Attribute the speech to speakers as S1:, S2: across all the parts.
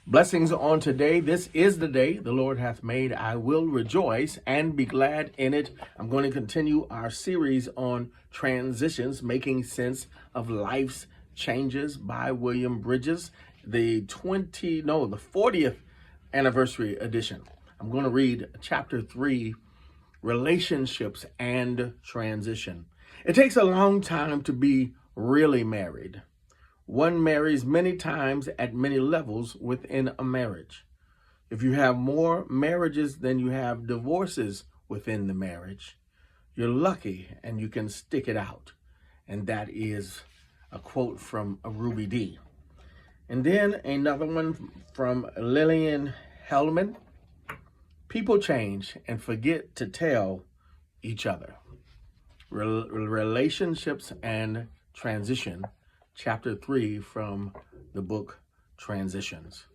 S1: Blessings on today. This is the day the Lord hath made. I will rejoice and be glad in it. I'm going to continue our series on transitions, making sense of life's changes by William Bridges, the 40th anniversary edition. I'm going to read chapter 3, relationships and transition. It takes a long time to be really married. One marries many times at many levels within a marriage. If you have more marriages than you have divorces within the marriage, you're lucky and you can stick it out. And that is a quote from Ruby Dee. And then another one from Lillian Hellman. People change and forget to tell each other. Relationships and transition. Chapter 3 from the book Transitions.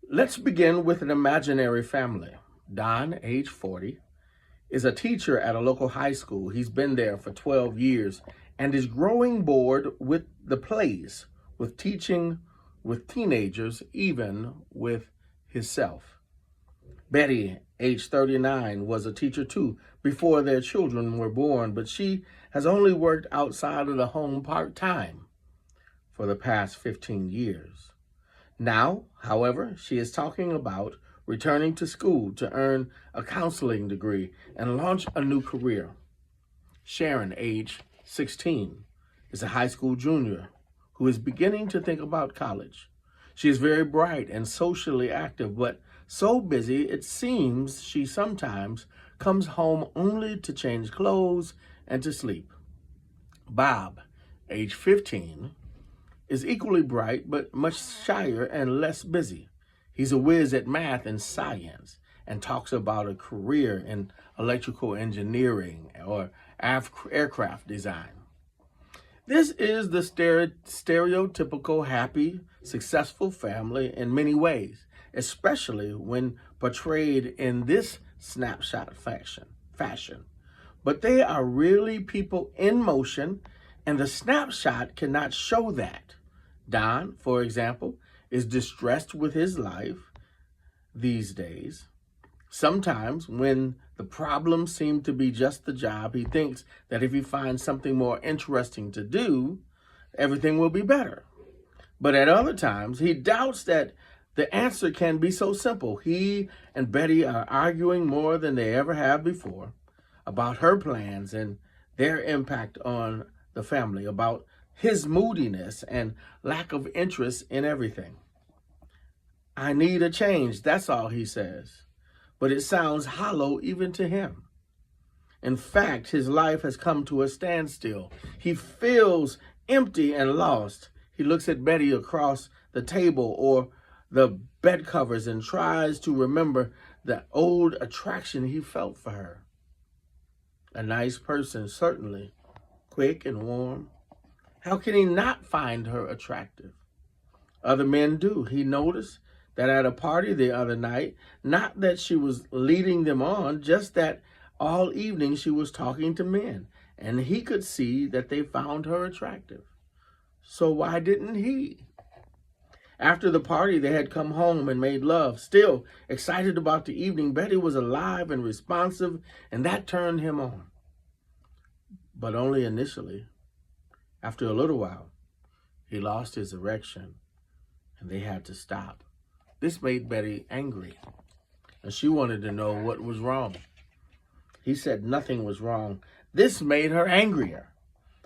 S1: Let's begin with an imaginary family. Don, age 40, is a teacher at a local high school. He's been there for 12 years and is growing bored with the plays, with teaching with teenagers, even with himself. Betty, age 39, was a teacher too before their children were born, but she has only worked outside of the home part-time for the past 15 years. Now, however, she is talking about returning to school to earn a counseling degree and launch a new career. Sharon, age 16, is a high school junior who is beginning to think about college. She is very bright and socially active, but so busy it seems she sometimes comes home only to change clothes and to sleep. Bob, age 15, is equally bright, but much shyer and less busy. He's a whiz at math and science and talks about a career in electrical engineering or aircraft design. This is the stereotypical happy, successful family in many ways, especially when portrayed in this snapshot fashion. But they are really people in motion, and the snapshot cannot show that. Don, for example, is distressed with his life these days. Sometimes when the problems seem to be just the job, he thinks that if he finds something more interesting to do, everything will be better. But at other times, he doubts that the answer can be so simple. He and Betty are arguing more than they ever have before about her plans and their impact on the family, about his moodiness and lack of interest in everything. I need a change, that's all he says. But it sounds hollow even to him. In fact, his life has come to a standstill. He feels empty and lost. He looks at Betty across the table or the bed covers and tries to remember the old attraction he felt for her. A nice person, certainly, quick and warm. How can he not find her attractive? Other men do. He noticed that at a party the other night, not that she was leading them on, just that all evening she was talking to men, and he could see that they found her attractive. So why didn't he? After the party, they had come home and made love. Still excited about the evening, Betty was alive and responsive, and that turned him on. But only initially. After a little while, he lost his erection, and they had to stop. This made Betty angry, and she wanted to know what was wrong. He said nothing was wrong. This made her angrier,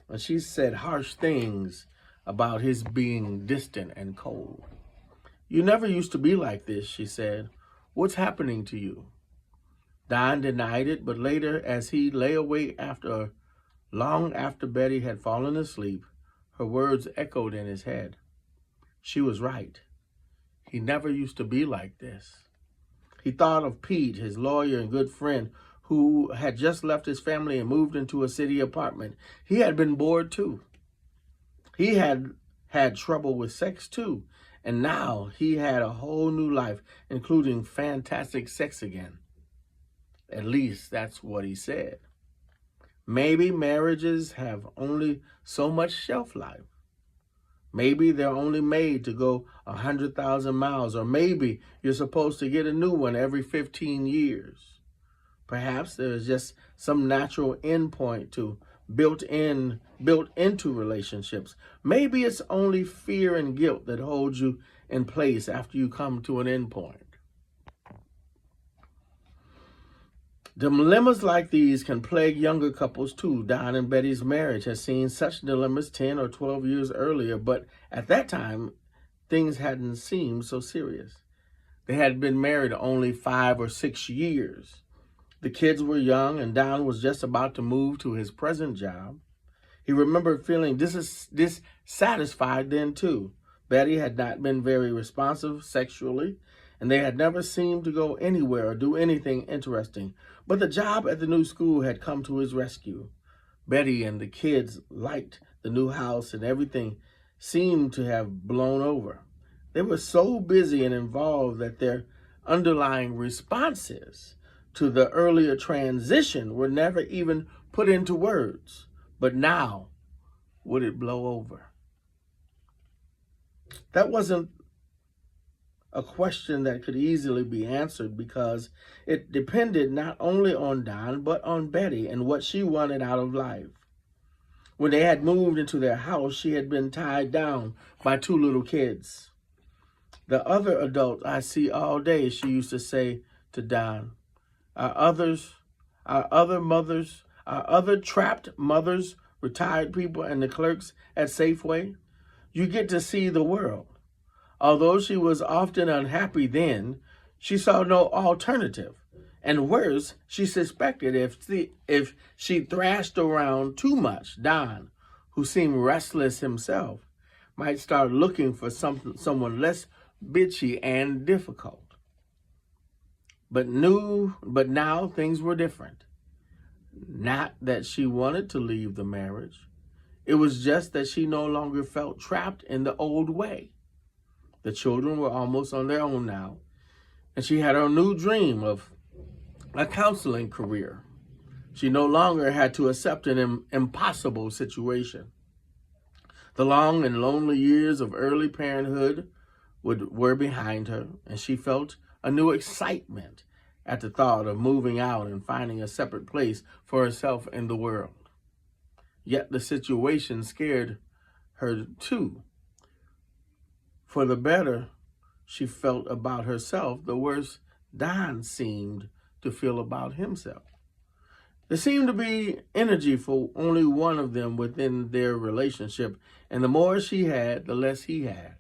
S1: and she said harsh things about his being distant and cold. You never used to be like this, she said. What's happening to you? Don denied it, but later, as he lay awake long after Betty had fallen asleep, her words echoed in his head. She was right. He never used to be like this. He thought of Pete, his lawyer and good friend, who had just left his family and moved into a city apartment. He had been bored too. He had had trouble with sex too. And now he had a whole new life, including fantastic sex again. At least that's what he said. Maybe marriages have only so much shelf life. Maybe they're only made to go 100,000 miles, or maybe you're supposed to get a new one every 15 years. Perhaps there's just some natural endpoint to built into relationships. Maybe it's only fear and guilt that holds you in place after you come to an endpoint. Dilemmas like these can plague younger couples too. Don and Betty's marriage has seen such dilemmas 10 or 12 years earlier, but at that time, things hadn't seemed so serious. They had been married only 5 or 6 years. The kids were young, and Don was just about to move to his present job. He remembered feeling dissatisfied then too. Betty had not been very responsive sexually, and they had never seemed to go anywhere or do anything interesting. But the job at the new school had come to his rescue. Betty and the kids liked the new house, and everything seemed to have blown over. They were so busy and involved that their underlying responses to the earlier transition were never even put into words. But now, would it blow over? That wasn't a question that could easily be answered, because it depended not only on Don, but on Betty and what she wanted out of life. When they had moved into their house, she had been tied down by 2 little kids. The other adult I see all day, she used to say to Don. Our other trapped mothers, retired people, and the clerks at Safeway, you get to see the world. Although she was often unhappy then, she saw no alternative. And worse, she suspected if she thrashed around too much, Don, who seemed restless himself, might start looking for someone less bitchy and difficult. But now things were different. Not that she wanted to leave the marriage. It was just that she no longer felt trapped in the old way. The children were almost on their own now, and she had her new dream of a counseling career. She no longer had to accept an impossible situation. The long and lonely years of early parenthood were behind her, and she felt a new excitement at the thought of moving out and finding a separate place for herself in the world. Yet the situation scared her too. For the better she felt about herself, the worse Don seemed to feel about himself. There seemed to be energy for only one of them within their relationship, and the more she had, the less he had.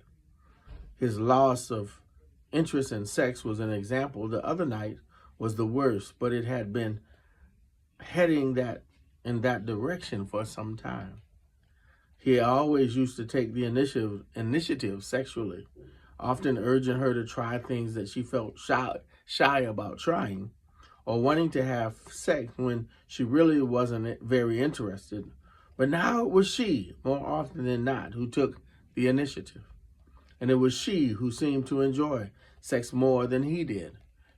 S1: His loss of interest in sex was an example. The other night was the worst, but it had been heading in that direction for some time. He always used to take the initiative sexually, often urging her to try things that she felt shy about trying, or wanting to have sex when she really wasn't very interested. But now it was she, more often than not, who took the initiative. And it was she who seemed to enjoy sex more than he did.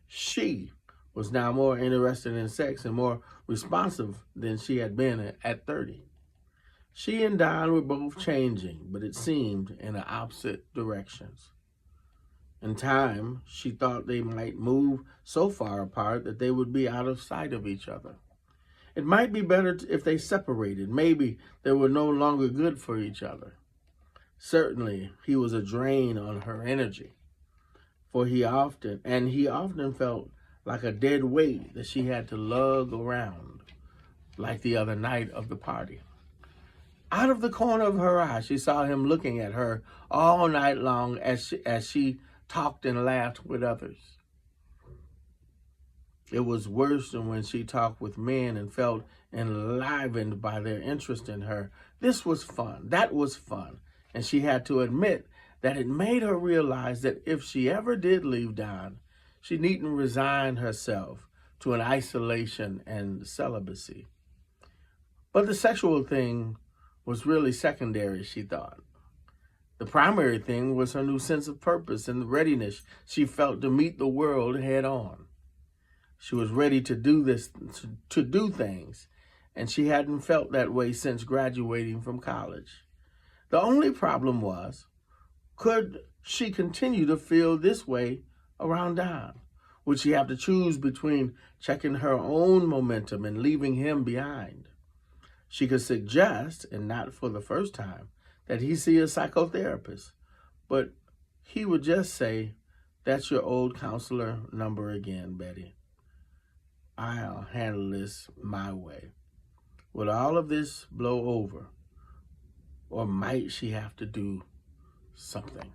S1: She was now more interested in sex and more responsive than she had been at 30. She and Don were both changing, but it seemed in the opposite directions. In time, she thought they might move so far apart that they would be out of sight of each other. It might be better if they separated. Maybe they were no longer good for each other. Certainly, he was a drain on her energy, for he often felt like a dead weight that she had to lug around, like the other night of the party. Out of the corner of her eye, she saw him looking at her all night long as she talked and laughed with others. It was worse than when she talked with men and felt enlivened by their interest in her. This was fun. That was fun. And she had to admit that it made her realize that if she ever did leave Don, she needn't resign herself to an isolation and celibacy. But the sexual thing was really secondary, she thought. The primary thing was her new sense of purpose and the readiness she felt to meet the world head on. She was ready to do things, and she hadn't felt that way since graduating from college. The only problem was, could she continue to feel this way around Don? Would she have to choose between checking her own momentum and leaving him behind? She could suggest, and not for the first time, that he see a psychotherapist, but he would just say, "That's your old counselor number again, Betty. I'll handle this my way." Will all of this blow over? Or might she have to do something?